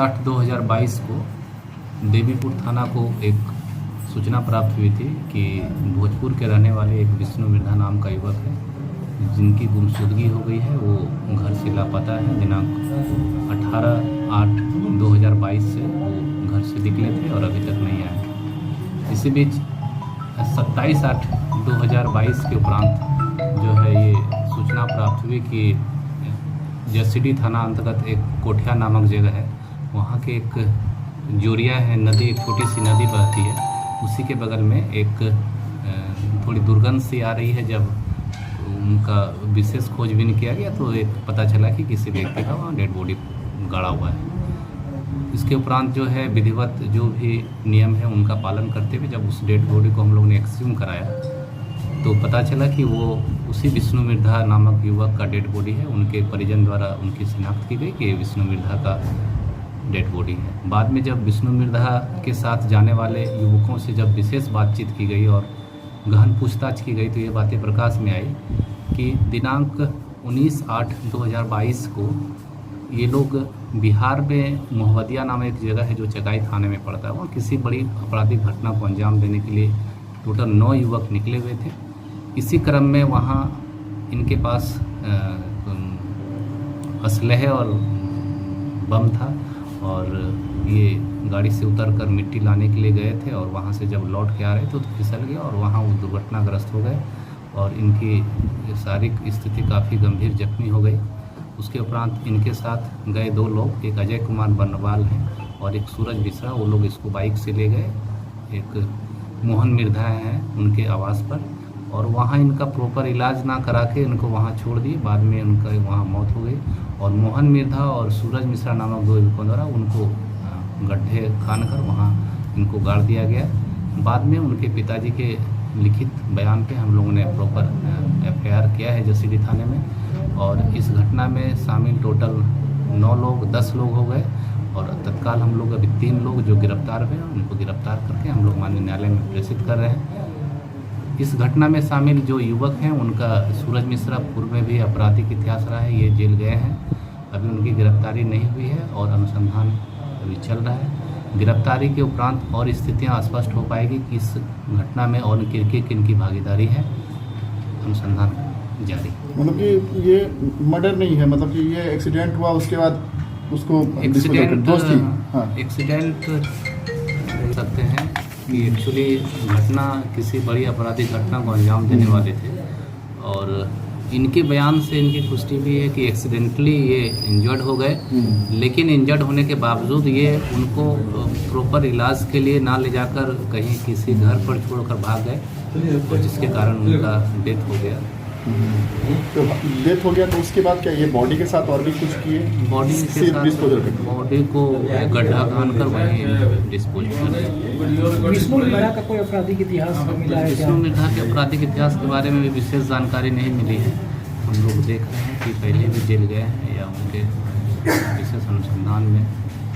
8/2022 को देवीपुर थाना को एक सूचना प्राप्त हुई थी कि भोजपुर के रहने वाले एक विष्णु मिर्धा नाम का युवक है जिनकी गुमशुदगी हो गई है। वो घर से लापता है। दिनांक 18/8/2022 से वो घर से निकले थे और अभी तक नहीं आए। इसी बीच 27/8/2022 के उपरांत जो है ये सूचना प्राप्त हुई कि जसीडीह थाना अंतर्गत एक कोठिया नामक जगह है, वहाँ के एक जोरिया है नदी, एक छोटी सी नदी बहती है, उसी के बगल में एक थोड़ी दुर्गंध सी आ रही है। जब उनका विशेष खोजबीन किया गया तो एक पता चला कि किसी व्यक्ति का वहाँ डेड बॉडी गाड़ा हुआ है। इसके उपरांत जो है विधिवत जो भी नियम है उनका पालन करते हुए जब उस डेड बॉडी को हम लोग ने एक्सह्यूम कराया तो पता चला कि वो उसी विष्णु मिर्धा नामक युवक का डेड बॉडी है। उनके परिजन द्वारा उनकी शिनाख्त की गई कि ये विष्णु मिर्धा का डेड बॉडी है। बाद में जब विष्णु मिर्धा के साथ जाने वाले युवकों से जब विशेष बातचीत की गई और गहन पूछताछ की गई तो ये बातें प्रकाश में आई कि दिनांक 19/8/2022 को ये लोग बिहार में मोहवदिया नाम एक जगह है जो चकाई थाने में पड़ता है, वहाँ किसी बड़ी आपराधिक घटना को अंजाम देने के लिए टोटल 9 युवक निकले हुए थे। इसी क्रम में वहाँ इनके पास असलहे और बम था और ये गाड़ी से उतरकर मिट्टी लाने के लिए गए थे और वहाँ से जब लौट के आ रहे थे तो फिसल गया और वहाँ वो दुर्घटनाग्रस्त हो गए और इनकी शारीरिक स्थिति काफ़ी गंभीर जख्मी हो गई। उसके उपरांत इनके साथ गए 2 लोग, एक अजय कुमार बर्नवाल हैं और एक सूरज मिश्रा। वो लोग इसको बाइक से ले गए एक मोहन मिर्धा हैं उनके आवास पर और वहाँ इनका प्रॉपर इलाज ना करा के इनको वहाँ छोड़ दिए। बाद में उनका वहाँ मौत हो गई और मोहन मिर्धा और सूरज मिश्रा नामक 2 युवकों द्वारा उनको गड्ढे खानकर वहाँ इनको गाड़ दिया गया। बाद में उनके पिताजी के लिखित बयान पे हम लोगों ने प्रॉपर FIR किया है जसीडीह थाने में और इस घटना में शामिल टोटल 9 लोग 10 लोग हो गए और तत्काल हम लोग अभी 3 लोग जो गिरफ्तार हुए उनको गिरफ्तार करके हम लोग माननीय न्यायालय में प्रेषित कर रहे हैं। इस घटना में शामिल जो युवक हैं उनका सूरज मिश्रा पूर्व में भी आपराधिक इतिहास रहा है, ये जेल गए हैं। अभी उनकी गिरफ्तारी नहीं हुई है और अनुसंधान अभी चल रहा है। गिरफ्तारी के उपरांत और स्थितियां स्पष्ट हो पाएगी कि इस घटना में और किनकी भागीदारी है। अनुसंधान जारी। मतलब कि ये मर्डर नहीं है, मतलब कि ये एक्सीडेंट हुआ उसके बाद उसको एक्सीडेंट देख सकते हैं कि एक्चुअली घटना किसी बड़ी आपराधिक घटना को अंजाम देने वाले थे और इनके बयान से इनकी पुष्टि भी है कि एक्सीडेंटली ये इंजर्ड हो गए, लेकिन इंजर्ड होने के बावजूद ये उनको प्रॉपर इलाज के लिए ना ले जाकर कहीं किसी घर पर छोड़कर भाग गए और जिसके कारण उनका डेथ हो गया। तो डेथ हो गया तो उसके बाद क्या ये बॉडी के साथ और भी कुछ किए? बॉडी के साथ बॉडी को गड्ढा खानकर वहीं डिस्पोज कर रहे हैं। विष्णु मिर्धा का कोई आपराधिक इतिहास मिला है? विष्णु मिर्धा के आपराधिक इतिहास के बारे में भी विशेष जानकारी नहीं मिली है। हम लोग देख रहे हैं कि पहले भी जेल गए हैं या उनके विशेष अनुसंधान में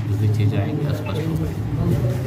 जो भी चीज़ आएंगी स्पष्ट हो गई।